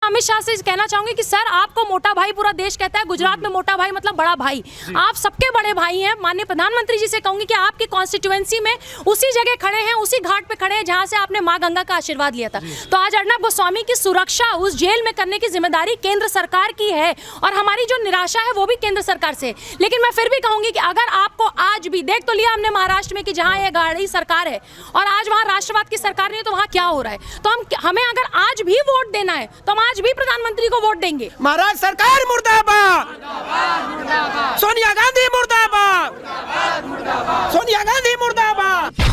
अमित शाह से कहना चाहूंगी कि सर आपको मोटा भाई पूरा देश कहता है, गुजरात में मोटा भाई मतलब बड़ा भाई, आप सबके बड़े भाई हैं। माननीय प्रधानमंत्री जी से कहूंगी कि आपकी कॉन्स्टिट्यूएंसी में उसी जगह खड़े हैं, उसी घाट पे खड़े हैं जहां से आपने मां गंगा का आशीर्वाद लिया था। तो आज अर्नब गोस्वामी की सुरक्षा उस जेल में करने की जिम्मेदारी केंद्र सरकार की है और हमारी जो निराशा है वो भी केंद्र सरकार से। लेकिन मैं फिर भी कहूंगी कि अगर आपको आज भी देख तो लिया हमने महाराष्ट्र में कि जहां ये गाड़ी सरकार है और आज वहां राष्ट्रवाद की सरकार नहीं है, तो वहां क्या हो रहा है। तो हमें अगर आज भी वोट देना है तो हम आज भी प्रधानमंत्री को वोट देंगे। महाराष्ट्र सरकार मुर्दाबाद, सोनिया गांधी मुर्दाबाद, सोनिया गांधी मुर्दाबाद।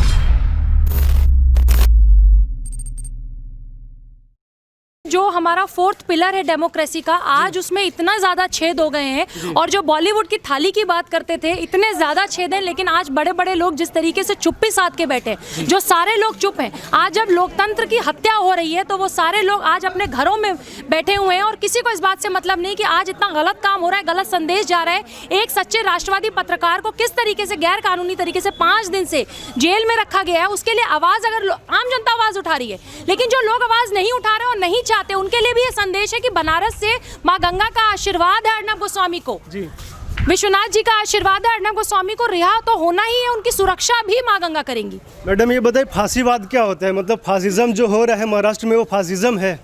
जो हमारा फोर्थ पिलर है डेमोक्रेसी का, आज उसमें इतना ज़्यादा छेद हो गए हैं। और जो बॉलीवुड की थाली की बात करते थे, इतने ज़्यादा छेद हैं, लेकिन आज बड़े बड़े लोग जिस तरीके से चुप्पी साध के बैठे हैं, जो सारे लोग चुप हैं। आज जब लोकतंत्र की हत्या हो रही है तो वो सारे लोग आज अपने घरों में बैठे हुए हैं और किसी को इस बात से मतलब नहीं कि आज इतना गलत काम हो रहा है, गलत संदेश जा रहा है। एक सच्चे राष्ट्रवादी पत्रकार को किस तरीके से गैर कानूनी तरीके से 5 दिन से जेल में रखा गया है, उसके लिए आवाज़ अगर आम जनता आवाज़ उठा रही है, लेकिन जो लोग आवाज़ नहीं उठा रहे और नहीं चाहते, उनके लिए भी ये संदेश है कि बनारस से मां गंगा का आशीर्वाद है अर्नब गोस्वामी को जी, विश्वनाथ जी का आशीर्वाद है अर्नब गोस्वामी को, रिहा तो होना ही है, उनकी सुरक्षा भी मां गंगा करेंगी। मैडम ये बताइए फांसीवाद क्या होता है, मतलब फासिज्म जो हो रहा है महाराष्ट्र में वो फासिज्म है?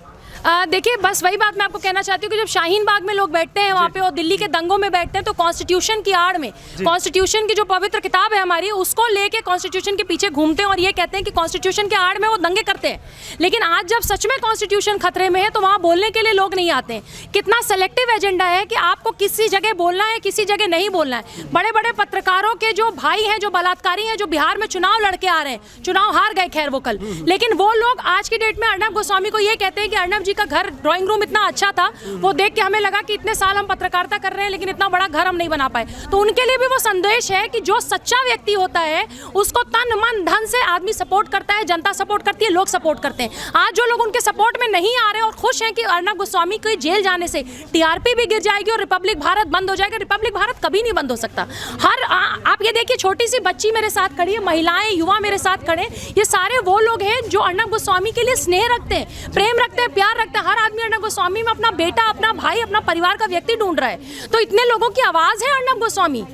देखिए बस वही बात मैं आपको कहना चाहती हूँ कि जब शाहीन बाग में लोग बैठते हैं वहाँ पे और दिल्ली के दंगों में बैठते हैं, तो कॉन्स्टिट्यूशन की आड़ में, कॉन्स्टिट्यूशन की जो पवित्र किताब है हमारी, उसको लेके कॉन्स्टिट्यूशन के पीछे घूमते हैं और ये कहते हैं कि कॉन्स्टिट्यूशन के आड़ में वो दंगे करते हैं। लेकिन आज जब सच में कॉन्स्टिट्यूशन खतरे में है तो वहाँ बोलने के लिए लोग नहीं आते हैं। कितना सेलेक्टिव एजेंडा है कि आपको किसी जगह बोलना है, किसी जगह नहीं बोलना है। बड़े बड़े पत्रकारों के जो भाई हैं, जो बलात्कारी हैं, जो बिहार में चुनाव लड़के आ रहे हैं, चुनाव हार गए खैर वो कल, लेकिन वो लोग आज की डेट में अर्नब गोस्वामी को ये कहते हैं कि अर्नब जी का घर, ड्राइंग रूम इतना अच्छा था, वो देख के हमें लगा कि इतने साल हम पत्रकारिता कर रहे हैं लेकिन इतना बड़ा घर हम नहीं बना पाए। तो उनके लिए भी वो संदेश है कि जो सच्चा व्यक्ति होता है उसको तन मन धन से आदमी सपोर्ट करता है, जनता सपोर्ट करती है, लोग सपोर्ट करते हैं। आज जो लोग उनके सपोर्ट में नहीं आ रहे और खुश हैं कि अर्नब गोस्वामी को जेल जाने से टीआरपी भी गिर जाएगी और रिपब्लिक भारत बंद हो जाएगा। रिपब्लिक भारत कभी नहीं बंद हो सकता। आप ये देखिए, छोटी सी बच्ची मेरे साथ खड़ी है, महिलाएं, युवा मेरे साथ खड़े, ये सारे वो लोग हैं जो अर्नब गोस्वामी के लिए स्नेह रखते हैं, प्रेम रखते हैं, प्यार रखते हैं। हर आदमी अर्नब गोस्वामी में अपना बेटा, अपना भाई, अपना परिवार का व्यक्ति ढूंढ रहा है। तो इतने लोगों की आवाज है अर्नब गोस्वामी।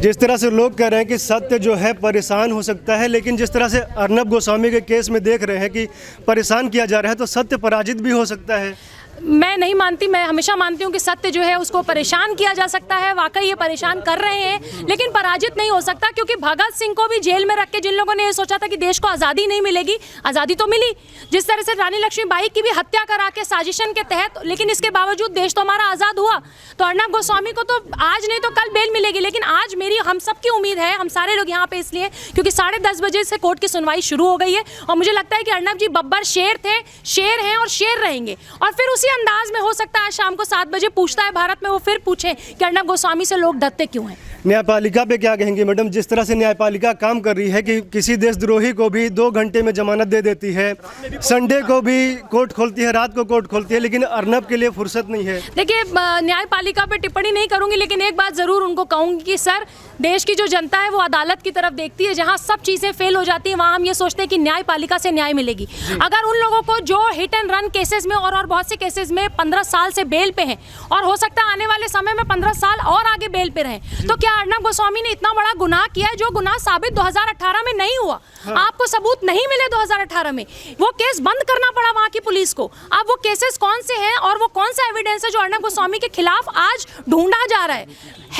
जिस तरह से लोग कह रहे हैं कि सत्य जो है परेशान हो सकता है, लेकिन जिस तरह से अर्नब गोस्वामी के केस में देख रहे हैं कि परेशान किया जा रहा है, तो सत्य पराजित भी हो सकता है। मैं नहीं मानती, मैं हमेशा मानती हूँ कि सत्य जो है उसको परेशान किया जा सकता है। वाकई ये परेशान कर रहे हैं, लेकिन पराजित नहीं हो सकता, क्योंकि भगत सिंह को भी जेल में रख के जिन लोगों ने ये सोचा था कि देश को आज़ादी नहीं मिलेगी, आज़ादी तो मिली। जिस तरह से रानी लक्ष्मीबाई की भी हत्या करा के साजिशन के तहत, लेकिन इसके बावजूद देश तो हमारा आज़ाद हुआ। तो अर्नब गोस्वामी को तो आज नहीं तो कल बेल मिलेगी। लेकिन आज मेरी, हम सब की उम्मीद है, हम सारे लोग यहाँ पे इसलिए क्योंकि 10:30 बजे से कोर्ट की सुनवाई शुरू हो गई है और मुझे लगता है कि अर्नब जी बब्बर शेर थे, शेर हैं और शेर रहेंगे। और फिर उसी अंदाज में हो सकता है आज शाम को 7 बजे पूछता है भारत में, वो फिर पूछे कि अर्नब गोस्वामी से लोग डरते क्यों हैं। न्यायपालिका पे क्या कहेंगे मैडम? जिस तरह से न्यायपालिका काम कर रही है कि किसी देशद्रोही को भी 2 घंटे में जमानत दे देती है, संडे को भी कोर्ट खोलती है, रात को कोर्ट खोलती है, लेकिन अर्नब के लिए फुर्सत नहीं है। देखिए, न्यायपालिका पे टिप्पणी नहीं करूंगी, लेकिन एक बात जरूर उनको कहूंगी कि सर, देश की जो जनता है वो अदालत की तरफ देखती है। जहां सब चीजें फेल हो जाती हैं वहां हम ये सोचते हैं कि न्यायपालिका से न्याय मिलेगी। अगर उन लोगों को जो हिट एंड रन केसेस में और बहुत से केसेस में 15 साल से बेल पे हैं और हो सकता है आने वाले समय में 15 साल और आगे बेल पे रहें, तो क्या अर्नब गोस्वामी ने इतना बड़ा गुनाह किया है जो गुनाह साबित 2018 में नहीं हुआ? आपको सबूत नहीं मिले 2018 में, वो केस बंद करना पड़ा वहां की पुलिस को। अब वो केसेस कौन से हैं और वो कौन सा एविडेंस है जो अर्नब गोस्वामी के खिलाफ आज ढूंढा जा रहा है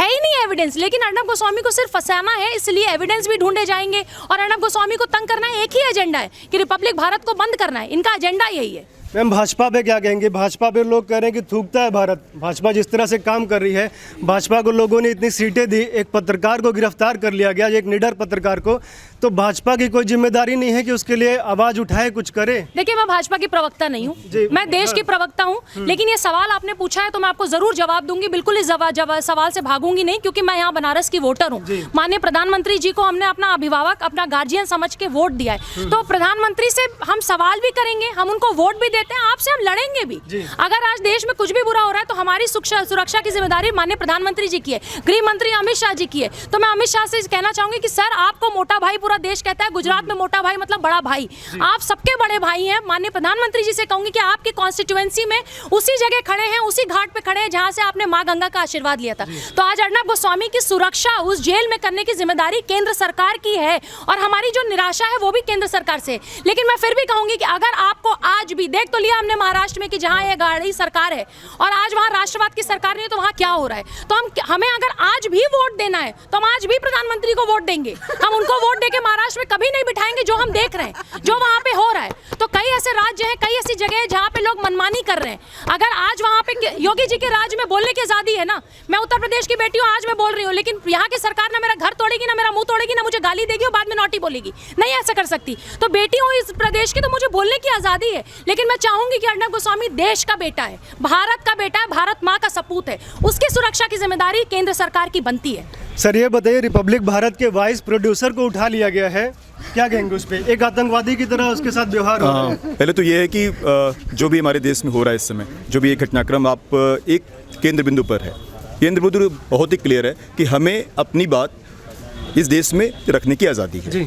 ही नहीं एविडेंस। लेकिन अर्नब गोस्वामी को सिर्फ फंसाना है, इसलिए एविडेंस भी ढूंढे जाएंगे और अर्नब गोस्वामी को तंग करना एक ही एजेंडा है कि रिपब्लिक भारत को बंद करना है। इनका एजेंडा यही है। मैम भाजपा पे क्या कहेंगे? भाजपा पे लोग कह रहे हैं कि थूकता है भारत। भाजपा जिस तरह से काम कर रही है, भाजपा को लोगों ने इतनी सीटें दी, एक पत्रकार को गिरफ्तार कर लिया गया, एक निडर पत्रकार को, तो भाजपा की कोई जिम्मेदारी नहीं है कि उसके लिए आवाज उठाए, कुछ करे? देखिए, मैं भाजपा की प्रवक्ता नहीं हूँ, मैं देश की प्रवक्ता हूँ, लेकिन ये सवाल आपने पूछा है तो मैं आपको जरूर जवाब दूंगी। बिल्कुल इस सवाल से भागूंगी नहीं, क्योंकि मैं यहाँ बनारस की वोटर हूँ। माननीय प्रधानमंत्री जी को हमने अपना अभिभावक, अपना गार्जियन समझ के वोट दिया है, तो प्रधानमंत्री से हम सवाल भी करेंगे, हम उनको वोट भी लेते हैं, आपसे हम लड़ेंगे भी। अगर आज देश में कुछ भी बुरा हो रहा है तो हमारी सुरक्षा की जिम्मेदारी माननीय प्रधानमंत्री जी की है, गृह मंत्री अमित शाह जी की है। तो मैं अमित शाह से कहना चाहूंगी कि सर, आपको मोटा भाई पूरा देश कहता है, गुजरात में मोटा भाई मतलब बड़ा भाई, आप सबके बड़े भाई हैं। माननीय प्रधानमंत्री जी से कहूंगी कि आपकी कॉन्स्टिट्यूएंसी में उसी जगह खड़े हैं, उसी घाट पे खड़े हैं जहां से आपने मां गंगा का आशीर्वाद लिया था। तो आज अर्नब गोस्वामी की सुरक्षा उस जेल में करने की जिम्मेदारी केंद्र सरकार की है, और हमारी जो निराशा है वो भी केंद्र सरकार से। लेकिन मैं फिर भी कहूंगी कि अगर आपको आज भी, देख तो लिया हमने महाराष्ट्र में कि जहां ये गाड़ी सरकार है और आज वहां राष्ट्रवाद की सरकार नहीं है, तो वहां क्या हो रहा है। तो हमें अगर आज भी वोट देना है तो हम आज भी प्रधानमंत्री को वोट देंगे। हम उनको वोट देके महाराष्ट्र में कभी नहीं बिठाएंगे जो हम देख रहे हैं, जो वहां पे हो रहा है। तो कई ऐसे राज्य हैं, कई ऐसी जगह है जहां पे लोग मनमानी कर रहे हैं। अगर आज वहां पे योगी जी के राज्य में बोलने की आजादी है ना, मैं उत्तर प्रदेश की बेटी हूं, आज मैं बोल रही हूं, लेकिन यहाँ की सरकार ना मेरा घर तोड़ेगी, ना मेरा मुंह तोड़ेगी, ना मुझे गाली देगी और बाद में नोटी बोलेगी, नहीं ऐसा कर सकती। तो बेटी हूं इस प्रदेश की, तो मुझे बोलने की आजादी है। लेकिन मैं चाहूंगी कि अर्नब गोस्वामी देश का बेटा है, भारत का बेटा है, भारत माँ का सपूत है, उसकी सुरक्षा की जिम्मेदारी केंद्र सरकार की बनती है। सर ये बताइए, रिपब्लिक भारत के वाइस प्रोड्यूसर को उठा लिया गया है, क्या कहेंगे उस पर? एक आतंकवादी की तरह उसके साथ व्यवहार हो रहा है। पहले तो ये है कि जो भी हमारे देश में हो रहा है इस समय, जो भी एक घटनाक्रम, आप एक केंद्र बिंदु पर है। केंद्र बिंदु बहुत ही क्लियर है कि हमें अपनी बात इस देश में रखने की आज़ादी है। जी।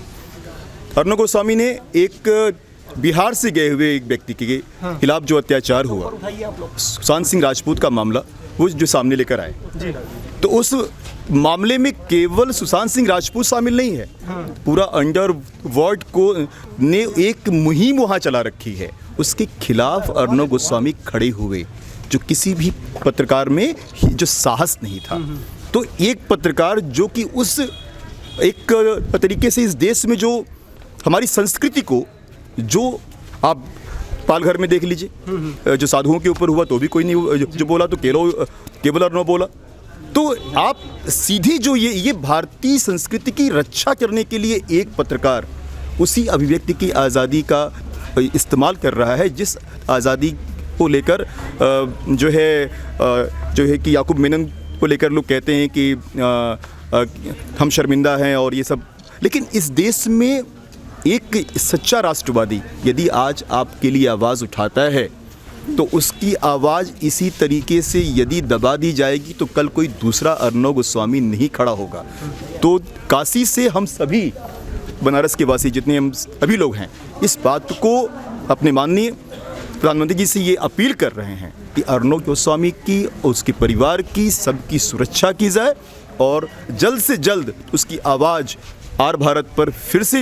अर्नब गोस्वामी ने एक बिहार से गए हुए एक व्यक्ति के खिलाफ जो अत्याचार हुआ, सुशांत सिंह राजपूत का मामला, वो जो सामने लेकर आए, तो उस मामले में केवल सुशांत सिंह राजपूत शामिल नहीं है, पूरा अंडरवर्ल्ड को ने एक मुहिम वहाँ चला रखी है। उसके खिलाफ अर्नब गोस्वामी खड़े हुए, जो किसी भी पत्रकार में जो साहस नहीं था। तो एक पत्रकार जो कि उस एक तरीके से इस देश में जो हमारी संस्कृति को, जो आप पालघर में देख लीजिए, जो साधुओं के ऊपर हुआ तो भी कोई नहीं जो बोला, तो केवल अर्नब बोला। तो आप सीधी जो ये भारतीय संस्कृति की रक्षा करने के लिए एक पत्रकार उसी अभिव्यक्ति की आज़ादी का इस्तेमाल कर रहा है, जिस आज़ादी को लेकर जो है कि याकूब मेनन को लेकर लोग कहते हैं कि हम शर्मिंदा हैं और ये सब। लेकिन इस देश में एक सच्चा राष्ट्रवादी यदि आज आपके लिए आवाज़ उठाता है, तो उसकी आवाज़ इसी तरीके से यदि दबा दी जाएगी तो कल कोई दूसरा अर्नब गोस्वामी नहीं खड़ा होगा। तो काशी से हम सभी बनारस के वासी जितने हम सभी लोग हैं, इस बात को अपने माननीय प्रधानमंत्री जी से ये अपील कर रहे हैं कि अर्नब गोस्वामी की और उसके परिवार की सबकी सुरक्षा की जाए, और जल्द से जल्द उसकी आवाज़ आर भारत पर फिर से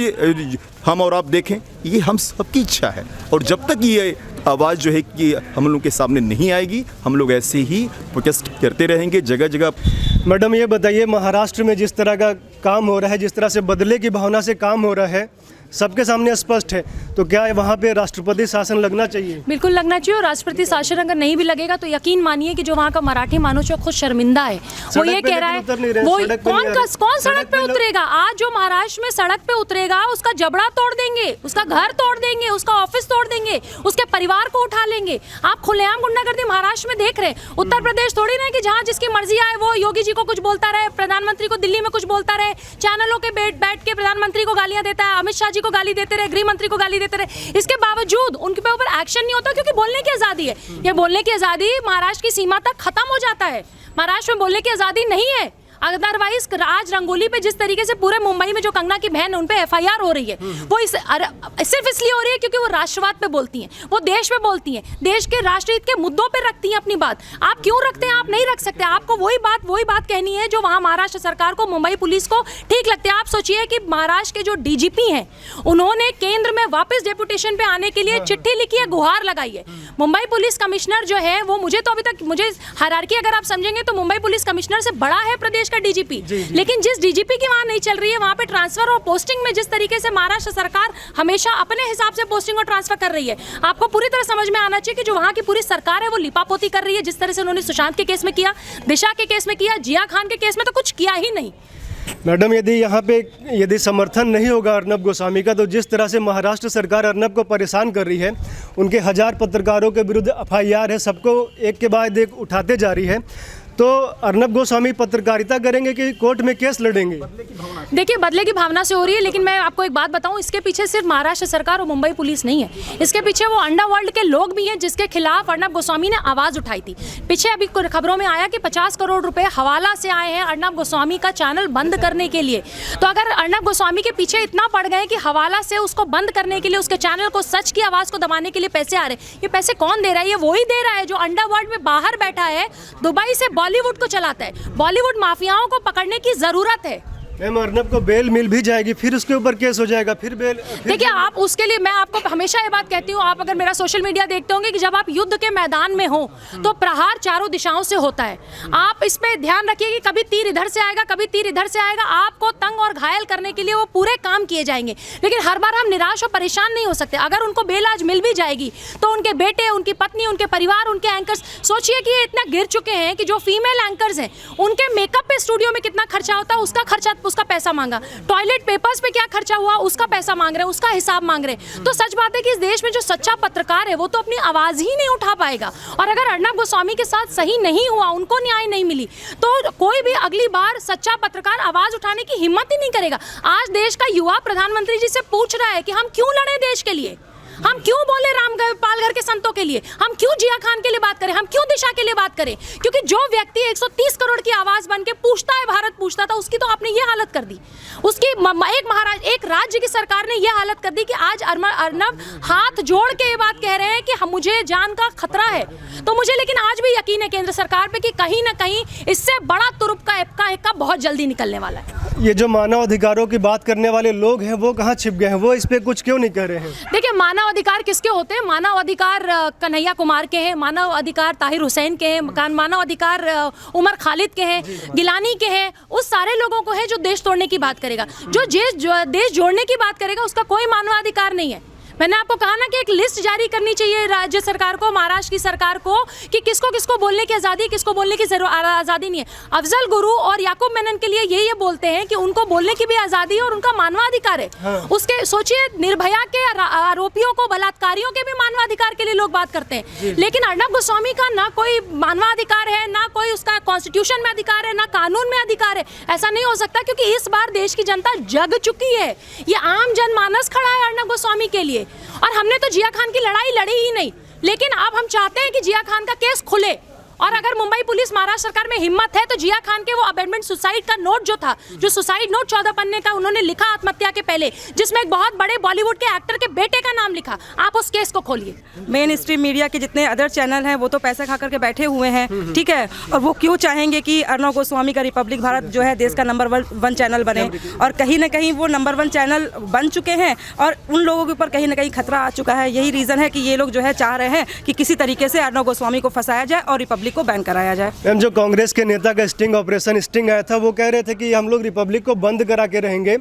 हम और आप देखें, ये हम सबकी इच्छा है। और जब तक ये आवाज़ जो है कि हम लोगों के सामने नहीं आएगी, हम लोग ऐसे ही प्रोटेस्ट करते रहेंगे जगह जगह। मैडम ये बताइए, महाराष्ट्र में जिस तरह का काम हो रहा है, जिस तरह से बदले की भावना से काम हो रहा है, सबके सामने स्पष्ट है, तो क्या वहाँ पे राष्ट्रपति शासन लगना चाहिए? बिल्कुल लगना चाहिए। और राष्ट्रपति शासन अगर नहीं भी लगेगा तो यकीन मानिए कि जो वहाँ का मराठी मानुष है खुद शर्मिंदा है। वो ये कह रहा है, वो कौन सड़क पे उतरेगा? आज जो महाराष्ट्र में सड़क पे उतरेगा उसका जबड़ा तोड़ देंगे, उसका घर तोड़ देंगे, उसका ऑफिस तोड़ देंगे, उसके परिवार को उठा लेंगे। आप खुलेआम गुंडागर्दी महाराष्ट्र में देख रहे हैं। उत्तर प्रदेश थोड़ी ना कि जहाँ जिसकी मर्जी आए वो योगी जी को कुछ बोलता रहे, प्रधानमंत्री को दिल्ली में कुछ बोलता रहे, चैनलों के बैठ के प्रधानमंत्री को गालियां देता है, अमित शाह जी को गाली देते रहे, गृह मंत्री को गाली देते रहे। इसके बावजूद उनके ऊपर एक्शन नहीं होता, क्योंकि बोलने की आजादी है। ये बोलने की आजादी महाराष्ट्र की सीमा तक खत्म हो जाता है। महाराष्ट्र में बोलने की आजादी नहीं है। अदरवाइज आज रंगोली पे जिस तरीके से पूरे मुंबई में जो कंगना की बहन उन पे एफआईआर हो रही है, वो सिर्फ इसलिए हो रही है क्योंकि वो राष्ट्रवाद पे बोलती हैं, वो देश पे बोलती हैं, देश के राष्ट्रहित के मुद्दों पे रखती हैं अपनी बात। आप क्यों रखते हैं? आप नहीं रख सकते। आपको वही बात कहनी है जो वहाँ महाराष्ट्र सरकार को, मुंबई पुलिस को ठीक लगती है। आप सोचिए कि महाराष्ट्र के जो डीजीपी हैं, उन्होंने केंद्र में वापस डेपुटेशन पे आने के लिए चिट्ठी लिखी है, गुहार लगाई है। मुंबई पुलिस कमिश्नर जो है वो मुझे हायरार्की अगर आप समझेंगे तो मुंबई पुलिस कमिश्नर से बड़ा है प्रदेश का डीजीपी। लेकिन जिस डीजीपी की वहां नहीं चल रही है, वहां पे ट्रांसफर और पोस्टिंग में जिस तरीके से महाराष्ट्र सरकार हमेशा अपने हिसाब से पोस्टिंग और ट्रांसफर कर रही है, आपको पूरी तरह समझ में आना चाहिए कि जो वहां की पूरी सरकार है वो लिपापोती कर रही है। जिस तरह से उन्होंने सुशांत के केस में किया, दिशा के केस में किया, जिया खान के केस में तो कुछ किया ही नहीं। मैडम यदि समर्थन नहीं होगा अर्नब गोस्वामी का, तो जिस तरह से महाराष्ट्र सरकार अर्नब को परेशान कर रही है, उनके 1000 पत्रकारों के विरुद्ध एफआईआर है, सबको एक के बाद एक उठाते जा रही है, तो अर्नब गोस्वामी पत्रकारिता करेंगे कि कोर्ट में केस लड़ेंगे? देखिए, बदले की भावना से हो रही है, लेकिन मैं आपको एक बात बताऊं, इसके पीछे सिर्फ महाराष्ट्र सरकार और मुंबई पुलिस नहीं है। इसके पीछे वो अंडरवर्ल्ड के लोग भी हैं जिसके खिलाफ अर्नब गोस्वामी ने आवाज़ उठाई थी। पीछे अभी खबरों में आया कि 50 करोड़ रुपए हवाला से आए हैं अर्नब गोस्वामी का चैनल बंद करने के लिए। तो अगर अर्नब गोस्वामी के पीछे इतना पड़ गए कि हवाला से उसको बंद करने के लिए, उसके चैनल को, सच की आवाज़ को दबाने के लिए पैसे आ रहे हैं, ये पैसे कौन दे रहा है? ये वही दे रहा है जो अंडरवर्ल्ड में बाहर बैठा है, दुबई से बॉलीवुड को चलाता है। बॉलीवुड माफियाओं को पकड़ने की जरूरत है। मैम, अर्नब को बेल मिल भी जाएगी, फिर उसके ऊपर केस हो जाएगा, फिर बेल। देखिए, आप उसके लिए, मैं आपको हमेशा ये बात कहती हूँ, आप अगर मेरा सोशल मीडिया देखते होंगे कि जब आप युद्ध के मैदान में हो तो प्रहार चारों दिशाओं से होता है। आप इस पे ध्यान रखिए कि कभी तीर इधर से आएगा, कभी तीर इधर से आएगा। आपको तंग और घायल करने के लिए वो पूरे काम किए जाएंगे, लेकिन हर बार हम निराश और परेशान नहीं हो सकते। अगर उनको बेल आज मिल भी जाएगी तो उनके बेटे, उनकी पत्नी, उनके परिवार, उनके एंकर्स, सोचिए कि ये इतना गिर चुके हैं कि जो फीमेल एंकर्स हैं उनके मेकअप पे स्टूडियो में कितना खर्चा होता है, उसका खर्चा, उसका पैसा मांगा। टॉयलेट पेपर्स पे क्या खर्चा हुआ, उसका पैसा मांग रहे हैं, उसका हिसाब मांग रहे हैं। तो सच बात है कि इस देश में जो सच्चा पत्रकार है वो तो अपनी आवाज ही नहीं उठा पाएगा। और अगर अर्नब गोस्वामी के साथ सही नहीं हुआ, उनको न्याय नहीं मिली, तो कोई भी अगली बार सच्चा पत्रकार आवाज उठाने की हिम्मत ही नहीं करेगा। आज देश का युवा प्रधानमंत्री जी से पूछ रहा है कि हम क्यों लड़े देश के लिए, हम क्यों बोले रामपाल घर के संतों के लिए, हम क्यों जिया खान के लिए बात करें, हम क्यों दिशा के लिए बात करें? क्योंकि जो व्यक्ति 130 करोड़ की आवाज बन के पूछता है, भारत पूछता था, उसकी तो आपने ये हालत कर दी। उसकी एक राज्य की सरकार ने ये हालत कर दी कि आज अर्नब हाथ जोड़ के ये बात कह रहे हैं कि मुझे जान का खतरा है। तो मुझे लेकिन आज भी यकीन है केंद्र सरकार पे कि कहीं ना कहीं इससे बड़ा तुरुप का एक्का बहुत जल्दी निकलने वाला है। ये जो मानव अधिकारों की बात करने वाले लोग हैं वो कहाँ छिप गए हैं? वो इस पे कुछ क्यों नहीं कह रहे हैं? देखिए, मानव अधिकार किसके होते हैं? मानव अधिकार कन्हैया कुमार के हैं, मानव अधिकार ताहिर हुसैन के हैं, मानव अधिकार उमर खालिद के हैं, गिलानी के हैं। उस सारे लोगों को है जो देश तोड़ने की बात करेगा। जो देश जोड़ने की बात करेगा उसका कोई मानवाधिकार नहीं है। मैंने आपको कहा ना कि एक लिस्ट जारी करनी चाहिए राज्य सरकार को, महाराष्ट्र की सरकार को, कि किसको किसको बोलने की आज़ादी, किसको बोलने की आज़ादी नहीं है। अफजल गुरु और याकूब मेनन के लिए ये बोलते हैं कि उनको बोलने की भी आज़ादी है और उनका मानवाधिकार है। हाँ। उसके सोचिए, निर्भया के आरोपियों को, बलात्कारियों के भी मानवाधिकार के लिए लोग बात करते हैं, लेकिन अर्नब गोस्वामी का ना कोई मानवाधिकार है, ना कोई उसका कॉन्स्टिट्यूशन में अधिकार है, ना कानून में अधिकार है। ऐसा नहीं हो सकता, क्योंकि इस बार देश की जनता जग चुकी है। ये आम जनमानस खड़ा है अर्नब गोस्वामी के लिए। और हमने तो जिया खान की लड़ाई लड़ी ही नहीं, लेकिन अब हम चाहते हैं कि जिया खान का केस खुले। और अगर मुंबई पुलिस, महाराष्ट्र सरकार में हिम्मत है तो जिया खान के वो अबेंडमेंट सुसाइड का नोट जो था, जो सुसाइड नोट 14 पन्ने का उन्होंने लिखा आत्महत्या के पहले, जिसमें एक बहुत बड़े बॉलीवुड के एक्टर के बेटे का नाम लिखा, आप उस केस को खोलिए। मेन स्ट्रीम मीडिया के जितने अदर चैनल हैं वो तो पैसा खा करके बैठे हुए हैं, ठीक है, और वो क्यों चाहेंगे कि अर्नब गोस्वामी का रिपब्लिक भारत जो है देश का नंबर 1 चैनल बने? और कहीं ना कहीं वो नंबर 1 चैनल बन चुके हैं और उन लोगों के ऊपर कहीं ना कहीं खतरा आ चुका है। यही रीज़न है कि ये लोग जो है चाह रहे हैं कि किसी तरीके से अर्नब गोस्वामी को फंसाया जाए और रिपब्लिक को बैन कराया जाए। मैम, जो कांग्रेस के नेता का स्टिंग ऑपरेशन स्टिंग आया था, वो कह रहे थे कि हम लोग रिपब्लिक को बंद करा के रहेंगे,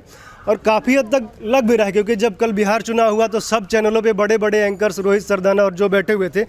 और काफ़ी हद तक लग भी रहा है, क्योंकि जब कल बिहार चुनाव हुआ तो सब चैनलों पे बड़े बड़े एंकर्स, रोहित सरदाना और जो बैठे हुए थे,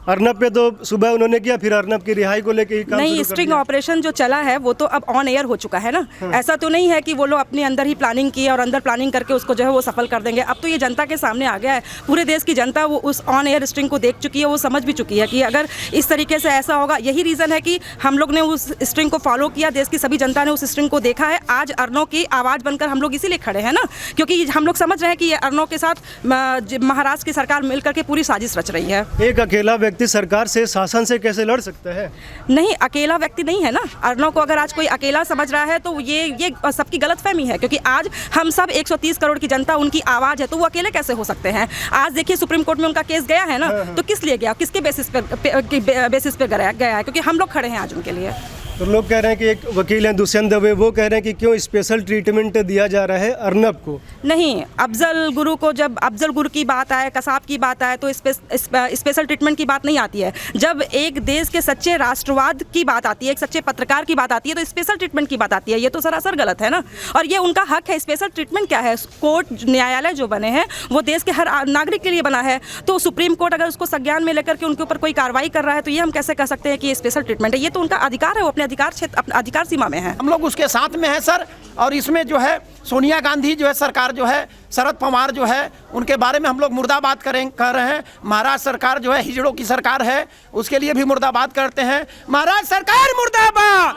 अर्नब पे तो सुबह उन्होंने किया, फिर अर्नब की रिहाई को लेकर ही काम नहीं, स्ट्रिंग ऑपरेशन जो चला है वो तो अब ऑन एयर हो चुका है ना। हाँ। ऐसा तो नहीं है कि वो लोग अपने अंदर ही प्लानिंग की और अंदर प्लानिंग करके उसको जो है वो सफल कर देंगे। अब तो ये जनता के सामने आ गया है, पूरे देश की जनता वो उस ऑन एयर स्ट्रिंग को देख चुकी है, वो समझ भी चुकी है कि अगर इस तरीके से ऐसा होगा, यही रीज़न है कि हम लोग ने उस स्ट्रिंग को फॉलो किया, देश की सभी जनता ने उस स्ट्रिंग को देखा है। आज अर्नब की आवाज़ बनकर हम लोग इसीलिए खड़े हैं ना, क्योंकि हम लोग समझ रहे हैं कि ये अर्नब के साथ महाराष्ट्र की सरकार मिलकर के पूरी साजिश रच रही है। एक अकेला व्यक्ति सरकार से, शासन से कैसे लड़ सकता है? नहीं, अकेला व्यक्ति नहीं है ना। अर्नब को अगर आज कोई अकेला समझ रहा है तो ये सबकी गलतफहमी है, क्योंकि आज हम सब 130 करोड़ की जनता उनकी आवाज़ है, तो वो अकेले कैसे हो सकते हैं? आज देखिए सुप्रीम कोर्ट में उनका केस गया है ना, तो किस लिए गया, किसके बेसिस पे गया है? क्योंकि हम लोग खड़े हैं आज उनके लिए। तो लोग कह रहे हैं कि एक वकील हैं दुष्यंत दवे, वो कह रहे हैं कि क्यों स्पेशल ट्रीटमेंट दिया जा रहा है अर्नब को? नहीं, अफजल गुरु को, जब अफजल गुरु की बात आए, कसाब की बात आए, तो स्पेशल ट्रीटमेंट की बात नहीं आती है। जब एक देश के सच्चे राष्ट्रवाद की बात आती है, एक सच्चे पत्रकार की बात आती है, तो स्पेशल ट्रीटमेंट की बात आती है। ये तो सरासर गलत है ना, और ये उनका हक है। स्पेशल ट्रीटमेंट क्या है? कोर्ट, न्यायालय जो बने हैं वो देश के हर नागरिक के लिए बना है, तो सुप्रीम कोर्ट अगर उसको संज्ञान में लेकर के उनके ऊपर कोई कार्रवाई कर रहा है तो ये हम कैसे कह सकते हैं कि ये स्पेशल ट्रीटमेंट है? ये तो उनका अधिकार है, वो अपने अधिकार क्षेत्र, अपने अधिकार सीमा में हैं। हम लोग उसके साथ में हैं सर। और इसमें जो है सोनिया गांधी जो है सरकार जो है, शरद पवार जो है, उनके बारे में हम लोग मुर्दाबाद कर रहे हैं। महाराष्ट्र सरकार जो है हिजड़ों की सरकार है, उसके लिए भी मुर्दाबाद करते हैं। महाराष्ट्र सरकार मुर्दाबाद,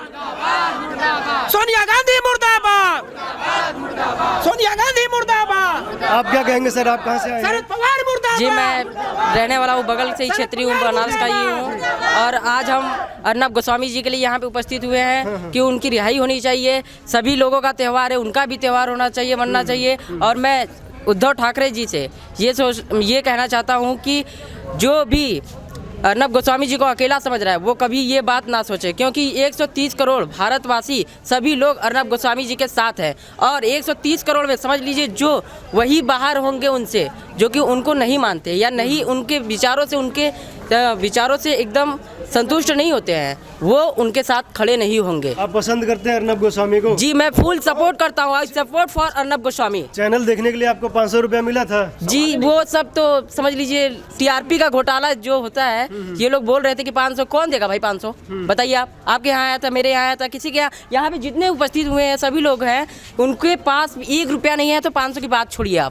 सोनिया गांधी मुर्दाबाद, सोनिया गांधी मुर्दाबाद। आप क्या कहेंगे सर, आप कहाँ से आए हैं? शरद पवार मुर्दाबाद। जी, मैं रहने वाला हूँ, बगल से ही क्षेत्रीय हूँ, बनारस का ही हूँ। और आज हम अर्नब गोस्वामी जी के लिए यहाँ पे उपस्थित हुए हैं कि उनकी रिहाई होनी चाहिए। सभी लोगों का त्यौहार है, उनका भी त्यौहार होना चाहिए, मनना चाहिए। और मैं उद्धव ठाकरे जी से ये कहना चाहता हूँ कि जो भी अर्नब गोस्वामी जी को अकेला समझ रहा है वो कभी ये बात ना सोचे, क्योंकि 130 करोड़ भारतवासी सभी लोग अर्नब गोस्वामी जी के साथ हैं। और 130 करोड़ में समझ लीजिए जो वही बाहर होंगे उनसे, जो कि उनको नहीं मानते या नहीं उनके विचारों से एकदम संतुष्ट नहीं होते हैं, वो उनके साथ खड़े नहीं होंगे। आप पसंद करते हैं अर्नब गोस्वामी को? जी, मैं फुल सपोर्ट करता हूँ। I support for Arnab Goswami. Channel देखने के लिए आपको 500 रुपया मिला था? जी, वो सब तो समझ लीजिए टीआरपी का घोटाला जो होता है। ये लोग बोल रहे थे कि 500 कौन देगा भाई? 500 बताइए आप। आपके यहाँ आया था, मेरे यहाँ आया था, किसी के यहाँ पे जितने उपस्थित हुए हैं सभी लोग हैं, उनके पास 1 रुपया नहीं है, तो 500 की बात छोड़िए आप।